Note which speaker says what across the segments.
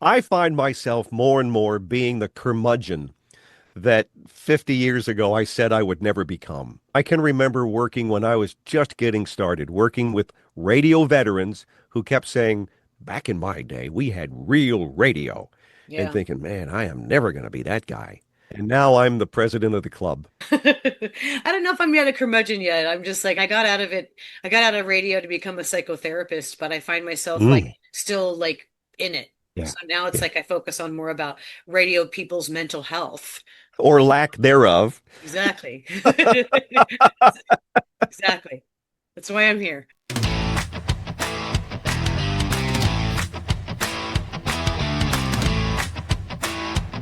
Speaker 1: I find myself more and more being the curmudgeon that 50 years ago I said I would never become. I can remember working when I was just getting started, working with radio veterans who kept saying, back in my day, we had real radio, and
Speaker 2: Yeah.
Speaker 1: thinking, man, I am never going to be that guy. And now I'm the president of the club.
Speaker 2: I don't know if I'm yet a curmudgeon yet. I'm just like I got out of it. I got out of radio to become a psychotherapist, but I find myself like
Speaker 1: Mm,
Speaker 2: still like in it.
Speaker 1: yeah,
Speaker 2: So now it's
Speaker 1: yeah.
Speaker 2: like I focus on more about radio people's mental health.
Speaker 1: Or lack thereof.
Speaker 2: Exactly. Exactly. That's why I'm here.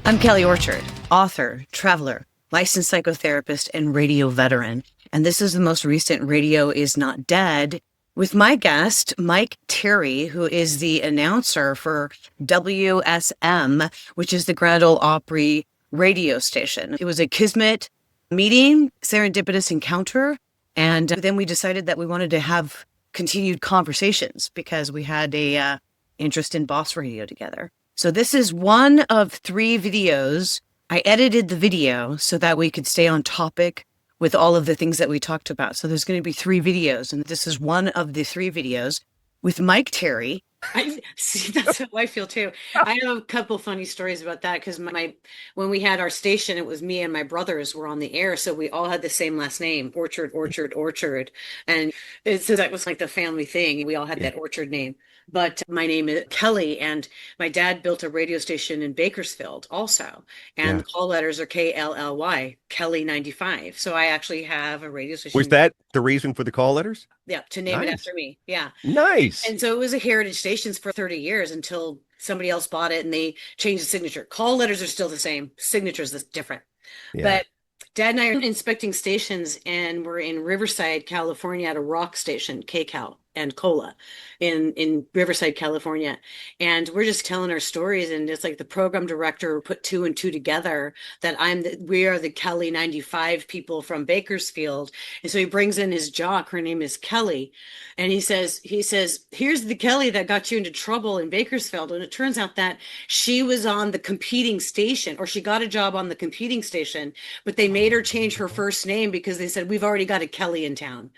Speaker 2: I'm Kelly Orchard, author, traveler, licensed psychotherapist, and radio veteran. And this is the most recent Radio Is Not Dead with my guest, Mike Terry, who is the announcer for WSM, which is the Grand Ole Opry radio station. It was a Kismet meeting, serendipitous encounter. And then we decided that we wanted to have continued conversations because we had a interest in boss radio together. So this is one of three videos. I edited the video so that we could stay on topic with all of the things that we talked about. So there's going to be three videos, and this is one of the three videos with Mike Terry. I see that's how I feel too. I have a couple funny stories about that because my when we had our station, it was me and my brothers were on the air, so we all had the same last name, Orchard, Orchard, Orchard, and so that was like the family thing. We all had
Speaker 1: Yeah.
Speaker 2: that Orchard name. But my name is Kelly, and my dad built a radio station in Bakersfield also. And
Speaker 1: Yeah.
Speaker 2: the call letters are KLLY, Kelly 95. So I actually have a radio
Speaker 1: Was
Speaker 2: station,
Speaker 1: that the reason for the call letters?
Speaker 2: yeah, to name it
Speaker 1: Nice.
Speaker 2: after me. Yeah.
Speaker 1: Nice.
Speaker 2: And so it was a heritage stations for 30 years until somebody else bought it and they changed the signature. Call letters are still the same, signatures is different.
Speaker 1: Yeah.
Speaker 2: But Dad and I are inspecting stations, and we're in Riverside, California, at a rock station, KCAL and Cola in Riverside, California. And we're just telling our stories. And it's like the program director put two and two together that we are the Kelly 95 people from Bakersfield. And so he brings in his jock. Her name is Kelly. And he says, here's the Kelly that got you into trouble in Bakersfield. And it turns out that she was on the competing station, or she got a job on the competing station, but they made her change her first name because they said, we've already got a Kelly in town.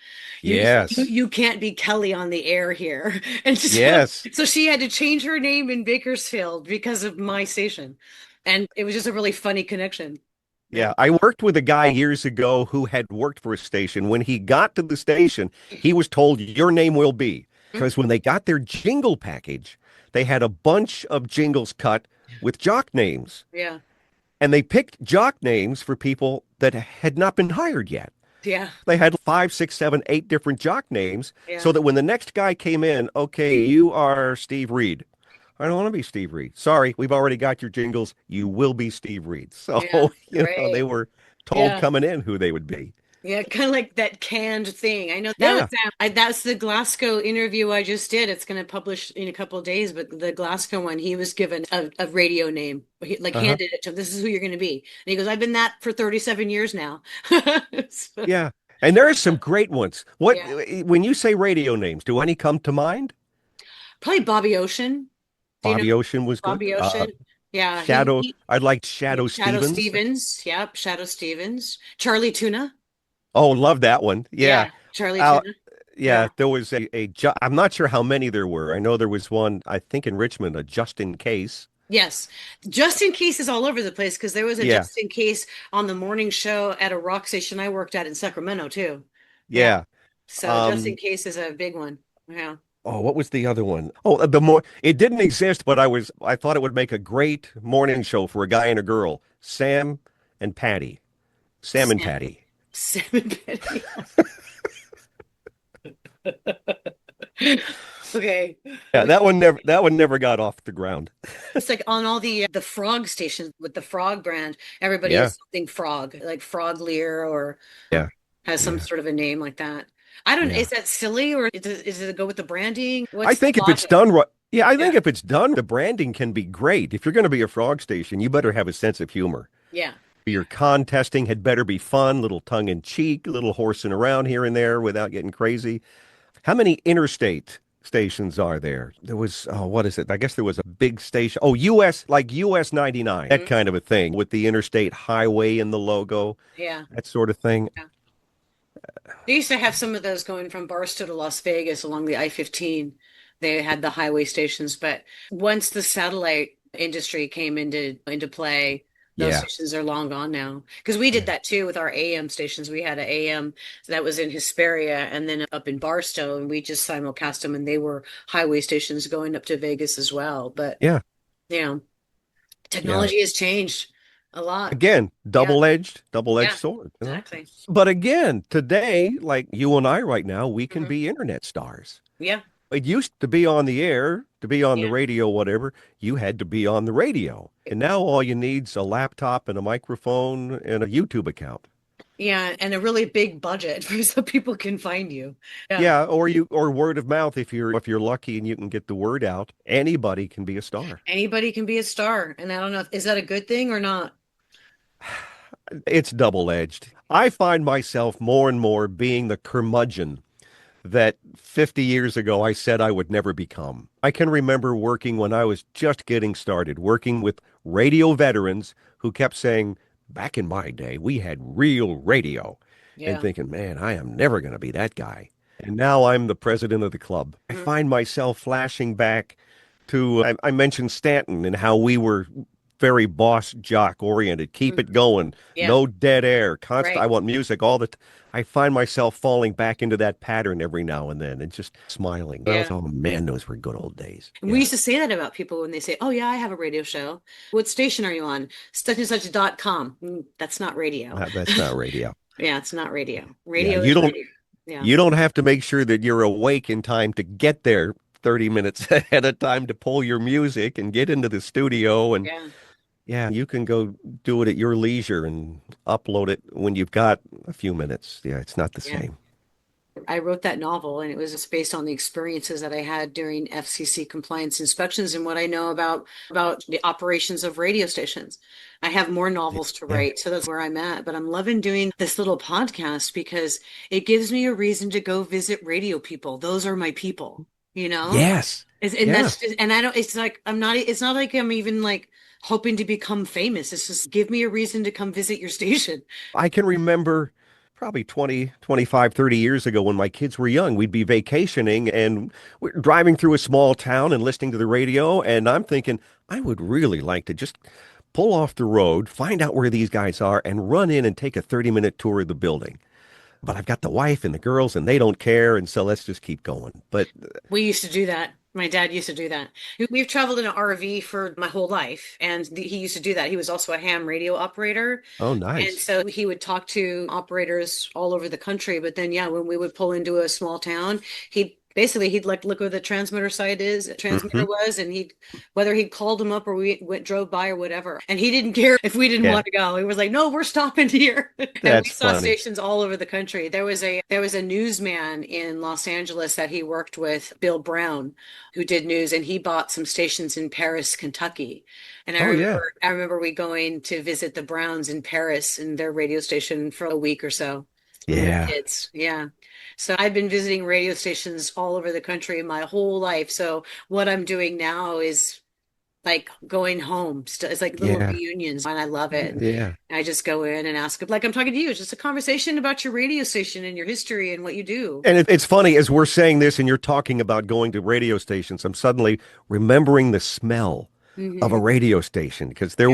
Speaker 1: Yes.
Speaker 2: You can't be Kelly on the air here. And
Speaker 1: Yes.
Speaker 2: so she had to change her name in Bakersfield because of my station. And it was just a really funny connection. Yeah.
Speaker 1: Yeah. I worked with a guy years ago who had worked for a station. When he got to the station, he was told, your name will be. Because when they got their jingle package, they had a bunch of jingles cut with jock names.
Speaker 2: Yeah.
Speaker 1: And they picked jock names for people that had not been hired yet.
Speaker 2: Yeah.
Speaker 1: They had five, six, seven, eight different jock names
Speaker 2: Yeah.
Speaker 1: so that when the next guy came in, okay, you are Steve Reed. I don't want to be Steve Reed. Sorry, we've already got your jingles. You will be Steve Reed. So,
Speaker 2: Yeah.
Speaker 1: they
Speaker 2: Right.
Speaker 1: were told
Speaker 2: Yeah.
Speaker 1: coming in who they would be.
Speaker 2: Yeah, kind of like that canned thing. I know that was
Speaker 1: Yeah.
Speaker 2: that's the Glasgow interview I just did. It's going to publish in a couple of days, but the Glasgow one, he was given a radio name, like
Speaker 1: Uh-huh.
Speaker 2: handed it to him. This is who you're going to be. And he goes, I've been that for 37 years now. So,
Speaker 1: Yeah. And there are some great ones. What
Speaker 2: yeah,
Speaker 1: when you say radio names, do any come to mind?
Speaker 2: probably Bobby Ocean. Do you know
Speaker 1: Bobby Ocean was good.
Speaker 2: Bobby Ocean? Yeah,
Speaker 1: Shadow, I liked Shadow
Speaker 2: Shadow
Speaker 1: Stevens.
Speaker 2: Stevens. Yep, Shadow Stevens. Charlie Tuna.
Speaker 1: Oh, love that one. Yeah.
Speaker 2: Yeah, Charlie
Speaker 1: Uh,
Speaker 2: Tuna.
Speaker 1: yeah,
Speaker 2: Yeah.
Speaker 1: there was I'm not sure how many there were. I know there was one, I think in Richmond, a just in case.
Speaker 2: Yes. Just in case is all over the place because there was a
Speaker 1: Yeah.
Speaker 2: just in case on the morning show at a rock station I worked at in Sacramento too. Yeah.
Speaker 1: Yeah.
Speaker 2: So just in
Speaker 1: Um,
Speaker 2: case is a big one. Yeah.
Speaker 1: oh, what was the other one? Oh, the more it didn't exist, but I thought it would make a great morning show for a guy and a girl. Sam and Patty. Sam and
Speaker 2: Sam,
Speaker 1: Patty.
Speaker 2: Sam and Betty. Okay.
Speaker 1: Yeah,
Speaker 2: Okay.
Speaker 1: that one never got off the ground.
Speaker 2: It's like on all the frog stations with the frog brand, everybody
Speaker 1: Yeah.
Speaker 2: has something frog, like Frog Lear or
Speaker 1: Yeah.
Speaker 2: has some
Speaker 1: Yeah.
Speaker 2: sort of a name like that. I don't,
Speaker 1: Yeah.
Speaker 2: is that silly or is it go with the branding?
Speaker 1: I
Speaker 2: What's the
Speaker 1: think if it's
Speaker 2: logic?
Speaker 1: done right, yeah, I
Speaker 2: Yeah.
Speaker 1: think if it's done, the branding can be great. If you're going to be a frog station, you better have a sense of humor.
Speaker 2: Yeah.
Speaker 1: Your contesting had better be fun, little tongue in cheek, little horsing around here and there without getting crazy. How many interstate stations are there? There was, oh, what is it? I guess there was a big station. Oh, US, like US 99, that
Speaker 2: Mhm.
Speaker 1: kind of a thing with the interstate highway in the logo,
Speaker 2: Yeah.
Speaker 1: that sort of thing.
Speaker 2: Yeah. They used to have some of those going from Barstow to Las Vegas along the I-15. They had the highway stations, but once the satellite industry came into play, those
Speaker 1: Yeah.
Speaker 2: stations are long gone now. Because we did
Speaker 1: Yeah.
Speaker 2: that too with our AM stations. We had an AM that was in Hesperia and then up in Barstow, and we just simulcast them, and they were highway stations going up to Vegas as well. But
Speaker 1: Yeah.
Speaker 2: you know,
Speaker 1: Yeah.
Speaker 2: technology has changed a lot.
Speaker 1: Again,
Speaker 2: Yeah,
Speaker 1: double-edged
Speaker 2: yeah,
Speaker 1: sword, you know?
Speaker 2: exactly.
Speaker 1: But again, today, like you and I right now, we can
Speaker 2: Hmm.
Speaker 1: be internet stars.
Speaker 2: Yeah,
Speaker 1: It used to be on the air, to be on the
Speaker 2: yeah.
Speaker 1: radio, whatever, you had to be on the radio. And now all you need's a laptop and a microphone and a YouTube account.
Speaker 2: Yeah, and a really big budget so people can find you. Yeah.
Speaker 1: Yeah, or word of mouth if you're lucky and you can get the word out. Anybody can be a star.
Speaker 2: Anybody can be a star. And I don't know, is that a good thing or not?
Speaker 1: It's double-edged. I find myself more and more being the curmudgeon that 50 years ago I said I would never become. I can remember working when I was just getting started, working with radio veterans who kept saying, back in my day, we had real radio, and
Speaker 2: Yeah.
Speaker 1: thinking, man, I am never going to be that guy. And now I'm the president of the club. I
Speaker 2: Mhm.
Speaker 1: find myself flashing back to, I mentioned Stanton and how we were very boss jock oriented. Keep it
Speaker 2: Mhm.
Speaker 1: going.
Speaker 2: Yeah.
Speaker 1: No dead air. Constant. I
Speaker 2: Right.
Speaker 1: want music all the. I find myself falling back into that pattern every now and then and just smiling. I was,
Speaker 2: Yeah.
Speaker 1: oh man, those were good old days.
Speaker 2: And we
Speaker 1: Yeah.
Speaker 2: used to say that about people when they say, "Oh yeah, I have a radio show. What station are you on? Such and such.com." That's not radio.
Speaker 1: That's not radio.
Speaker 2: Yeah, it's not radio.
Speaker 1: Yeah,
Speaker 2: Radio is radio. Yeah.
Speaker 1: you don't have to make sure that you're awake in time to get there 30 minutes ahead of time to pull your music and get into the studio and
Speaker 2: Yeah.
Speaker 1: yeah, you can go do it at your leisure and upload it when you've got a few minutes. Yeah, it's not the
Speaker 2: Yeah.
Speaker 1: same.
Speaker 2: I wrote that novel, and it was just based on the experiences that I had during FCC compliance inspections and what I know about the operations of radio stations. I have more novels to
Speaker 1: Yeah.
Speaker 2: write, so that's where I'm at. But I'm loving doing this little podcast because it gives me a reason to go visit radio people. Those are my people, you know?
Speaker 1: Yes.
Speaker 2: And
Speaker 1: Yeah.
Speaker 2: that's just, and I don't, it's like, I'm not, it's not like I'm even like hoping to become famous. It's just give me a reason to come visit your station.
Speaker 1: I can remember probably 20, 25, 30 years ago when my kids were young, we'd be vacationing and we're driving through a small town and listening to the radio. And I'm thinking, I would really like to just pull off the road, find out where these guys are, and run in and take a 30-minute tour of the building. But I've got the wife and the girls and they don't care. And so let's just keep going. But
Speaker 2: We used to do that. My dad used to do that. We've traveled in an RV for my whole life, and he used to do that. He was also a ham radio operator.
Speaker 1: oh,
Speaker 2: And
Speaker 1: nice.
Speaker 2: so he would talk to operators all over the country. But then, yeah, when we would pull into a small town, he'd like look where the transmitter
Speaker 1: Hmm.
Speaker 2: was, and whether he called him up or we went drove by or whatever. And he didn't care if we didn't
Speaker 1: Yeah,
Speaker 2: want to go. He was like, "No, we're stopping here." And we
Speaker 1: that's
Speaker 2: saw
Speaker 1: funny.
Speaker 2: stations all over the country. There was a newsman in Los Angeles that he worked with, Bill Brown, who did news, and he bought some stations in Paris, Kentucky. And I
Speaker 1: Oh, yeah.
Speaker 2: remember I remember we going to visit the Browns in Paris and their radio station for a week or so. We were
Speaker 1: Yeah.
Speaker 2: kids. Yeah. So I've been visiting radio stations all over the country my whole life. So what I'm doing now is like going home. It's like little
Speaker 1: Yeah.
Speaker 2: reunions, and I love it.
Speaker 1: Yeah.
Speaker 2: I just go in and ask, like I'm talking to you. It's just a conversation about your radio station and your history and what you do.
Speaker 1: And it's funny as we're saying this and you're talking about going to radio stations, I'm suddenly remembering the smell of a
Speaker 2: Hmm.
Speaker 1: radio station because
Speaker 2: Yeah.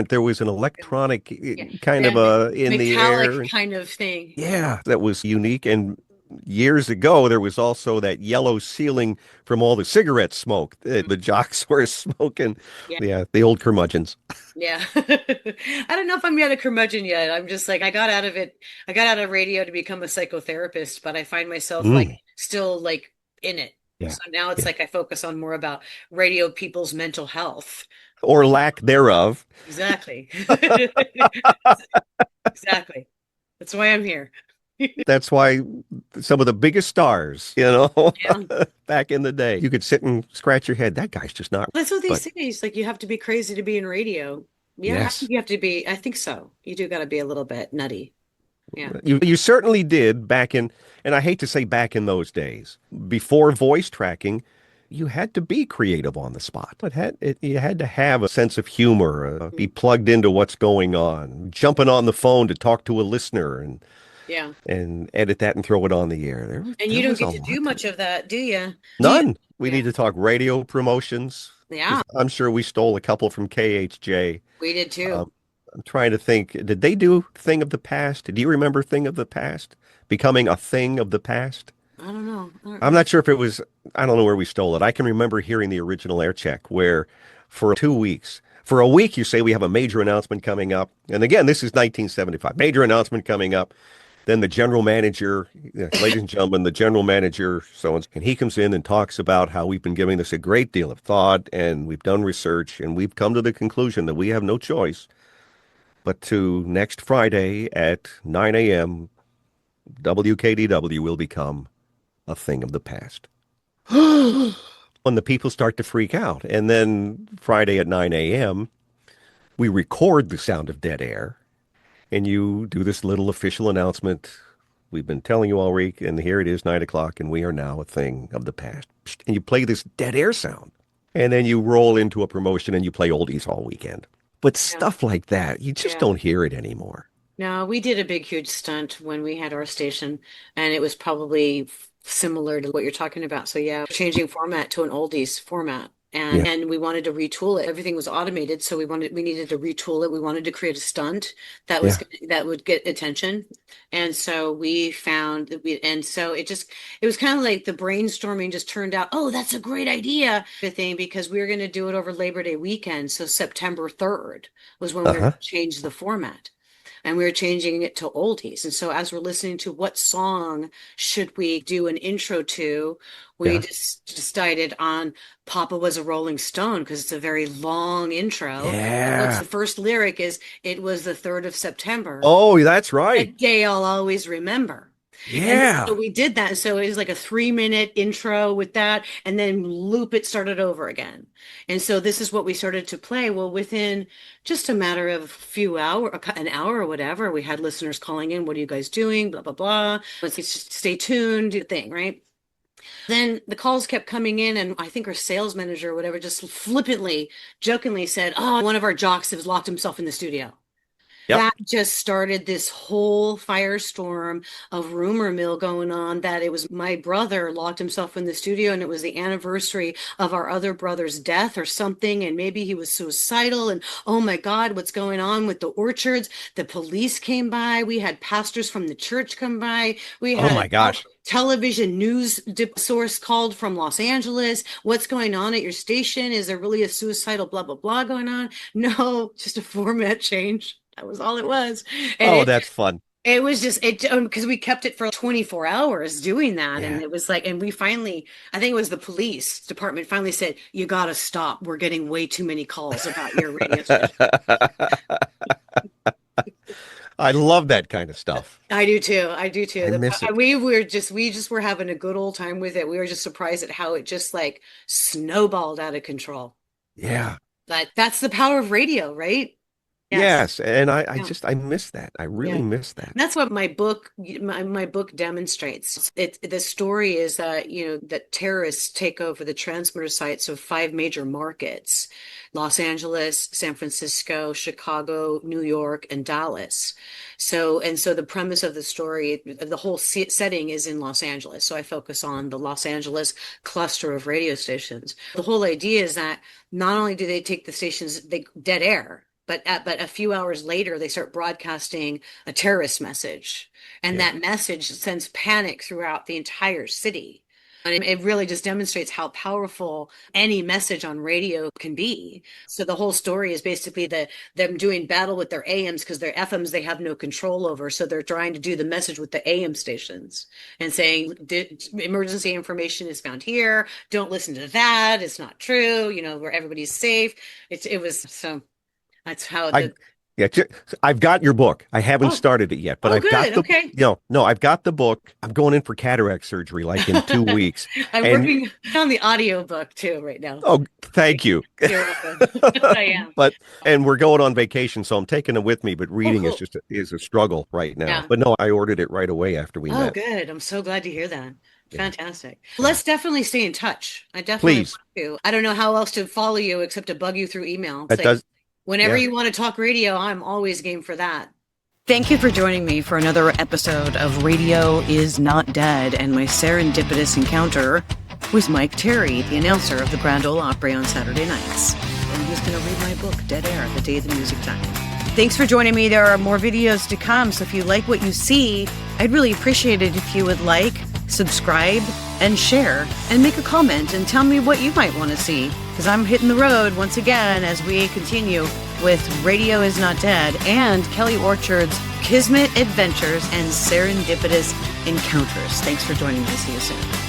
Speaker 1: there was an electronic
Speaker 2: Yeah.
Speaker 1: kind of
Speaker 2: That
Speaker 1: in the
Speaker 2: metallic
Speaker 1: air.
Speaker 2: kind of thing.
Speaker 1: Yeah, that was unique. And years ago, there was also that yellow ceiling from all the cigarette smoke that the jocks were smoking.
Speaker 2: Yeah.
Speaker 1: Yeah, the old curmudgeons.
Speaker 2: Yeah. I don't know if I'm yet a curmudgeon yet. I'm just like, I got out of it. I got out of radio to become a psychotherapist, but I find myself like
Speaker 1: Mm,
Speaker 2: still like in it.
Speaker 1: yeah,
Speaker 2: So now it's
Speaker 1: yeah.
Speaker 2: like I focus on more about radio people's mental health.
Speaker 1: Or lack thereof.
Speaker 2: Exactly. Exactly. That's why I'm here.
Speaker 1: That's why some of the biggest stars,
Speaker 2: Yeah.
Speaker 1: back in the day, you could sit and scratch your head. That guy's just not.
Speaker 2: That's what they
Speaker 1: But
Speaker 2: say. It's like you have to be crazy to be in radio. Yeah, I
Speaker 1: yes,
Speaker 2: think you have to be. I think so. You do got to be a little bit nutty. Yeah.
Speaker 1: You certainly did back in, and I hate to say back in those days, before voice tracking, you had to be creative on the spot. You had to have a sense of humor, be plugged into what's going on, jumping on the phone to talk to a listener
Speaker 2: Yeah.
Speaker 1: and edit that and throw it on the air.
Speaker 2: And
Speaker 1: There
Speaker 2: you don't
Speaker 1: was a
Speaker 2: get to do
Speaker 1: lot to
Speaker 2: much
Speaker 1: it.
Speaker 2: of that, do you? Do you?
Speaker 1: None. We
Speaker 2: Yeah.
Speaker 1: need to talk radio promotions
Speaker 2: Yeah.
Speaker 1: because I'm sure we stole a couple from KHJ.
Speaker 2: We did too.
Speaker 1: Um, I'm trying to think, did they do Thing of the Past? Do you remember Thing of the Past? Becoming a thing of the past?
Speaker 2: I don't know. I don't
Speaker 1: I'm
Speaker 2: remember.
Speaker 1: not sure if it was, I don't know where we stole it. I can remember hearing the original air check where for 2 weeks, for a week, you say we have a major announcement coming up. And again, this is 1975, major announcement coming up. Then the general manager, ladies and gentlemen, the general manager, so and he comes in and talks about how we've been giving this a great deal of thought and we've done research and we've come to the conclusion that we have no choice but to next Friday at 9 a.m., WKDW will become a thing of the past. When the people start to freak out. And then Friday at 9 a.m., we record the sound of dead air and you do this little official announcement. We've been telling you all week, and here it is, 9 o'clock, and we are now a thing of the past. And you play this dead air sound. And then you roll into a promotion and you play oldies all weekend. But
Speaker 2: Yeah.
Speaker 1: stuff like that, you just
Speaker 2: Yeah.
Speaker 1: don't hear it anymore.
Speaker 2: No, we did a big, huge stunt when we had our station, and it was probably similar to what you're talking about. So yeah, changing format to an oldies format.
Speaker 1: Yeah.
Speaker 2: And we wanted to retool it. Everything was automated, so we needed to retool it. We wanted to create a stunt
Speaker 1: Yeah.
Speaker 2: that would get attention. And so we found that and so it was kind of like the brainstorming just turned out, oh, that's a great idea, the thing, because we were going to do it over Labor Day weekend. So September 3rd was when we were going
Speaker 1: Uh-huh.
Speaker 2: to change the format, and we were changing it to oldies. And so as we're listening to what song should we do an intro to, we
Speaker 1: Yeah.
Speaker 2: just decided on Papa Was a Rolling Stone because it's a very long intro. And what's
Speaker 1: Yeah.
Speaker 2: the first lyric is it was the 3rd of September,
Speaker 1: Oh, that's
Speaker 2: a
Speaker 1: right.
Speaker 2: day I'll always remember. And so
Speaker 1: Yeah.
Speaker 2: we did that. So it was like a 3-minute intro with that, and then loop it started over again. And so this is what we started to play. Well, within just a matter of a few hours, an hour or whatever, we had listeners calling in. What are you guys doing? Blah, blah, blah. Let's just stay tuned, do the thing, right? Then the calls kept coming in, and I think our sales manager or whatever just flippantly, jokingly said, oh, one of our jocks has locked himself in the studio.
Speaker 1: Yep.
Speaker 2: That just started this whole firestorm of rumor mill going on that it was my brother locked himself in the studio and it was the anniversary of our other brother's death or something. And maybe he was suicidal. And oh my God, what's going on with the orchards? The police came by. We had pastors from the church come by. We
Speaker 1: Oh
Speaker 2: had
Speaker 1: my gosh.
Speaker 2: television news source called from Los Angeles. What's going on at your station? Is there really a suicidal blah, blah, blah going on? No, just a format change. That was all it was. And
Speaker 1: Oh, that's fun.
Speaker 2: it was just it because we kept it for 24 hours doing that. And
Speaker 1: Yeah.
Speaker 2: it was like, and we finally, I think it was the police department finally said, you got to stop. We're getting way too many calls about your radio station.
Speaker 1: I love that kind of stuff.
Speaker 2: I do too. I do too.
Speaker 1: I miss it.
Speaker 2: We just were having a good old time with it. We were just surprised at how it just like snowballed out of control.
Speaker 1: Yeah.
Speaker 2: But that's the power of radio, right? Yes.
Speaker 1: Yes. And
Speaker 2: Yeah.
Speaker 1: I miss that. I really
Speaker 2: Yeah.
Speaker 1: miss that.
Speaker 2: That's what my book demonstrates. The story is that, that terrorists take over the transmitter sites of 5 major markets: Los Angeles, San Francisco, Chicago, New York, and Dallas. So the premise of the story, the whole setting is in Los Angeles. So I focus on the Los Angeles cluster of radio stations. The whole idea is that not only do they take the stations, they dead air, but a few hours later, they start broadcasting a terrorist message. And
Speaker 1: Yeah.
Speaker 2: that message sends panic throughout the entire city. And it really just demonstrates how powerful any message on radio can be. So the whole story is basically them doing battle with their AMs because their FMs they have no control over. So they're trying to do the message with the AM stations and saying emergency information is found here. Don't listen to that. It's not true. Where everybody's safe. It was so. That's how
Speaker 1: I
Speaker 2: the
Speaker 1: Yeah, I've got your book. I haven't
Speaker 2: Oh,
Speaker 1: started it yet, but
Speaker 2: oh,
Speaker 1: I've got
Speaker 2: good.
Speaker 1: the,
Speaker 2: Okay.
Speaker 1: no, I've got the book. I'm going in for cataract surgery like in 2 weeks.
Speaker 2: I'm
Speaker 1: And
Speaker 2: working on the audio book too right now.
Speaker 1: oh, thank you.
Speaker 2: You're welcome. I am.
Speaker 1: But and we're going on vacation, so I'm taking it with me, but
Speaker 2: Oh,
Speaker 1: reading is
Speaker 2: cool.
Speaker 1: just is a struggle right now.
Speaker 2: Yeah.
Speaker 1: But no, I ordered it right away after we
Speaker 2: Oh,
Speaker 1: met.
Speaker 2: good. I'm so glad to hear that.
Speaker 1: Yeah.
Speaker 2: Fantastic.
Speaker 1: Yeah.
Speaker 2: Let's definitely stay in touch. I definitely want
Speaker 1: Please.
Speaker 2: to. I don't know how else to follow you except to bug you through email.
Speaker 1: That
Speaker 2: Say,
Speaker 1: does
Speaker 2: whenever
Speaker 1: yeah.
Speaker 2: you want to talk radio, I'm always game for that. Thank you for joining me for another episode of Radio Is Not Dead and my serendipitous encounter with Mike Terry, the announcer of the Grand Ole Opry on Saturday nights. And he's going to read my book, Dead Air, The Day the Music Died. Thanks for joining me. There are more videos to come, so if you like what you see, I'd really appreciate it if you would like, subscribe, and share, and make a comment and tell me what you might want to see, because I'm hitting the road once again as we continue with Radio Is Not Dead and Kelly Orchard's Kismet Adventures and Serendipitous Encounters. Thanks for joining me. See you soon.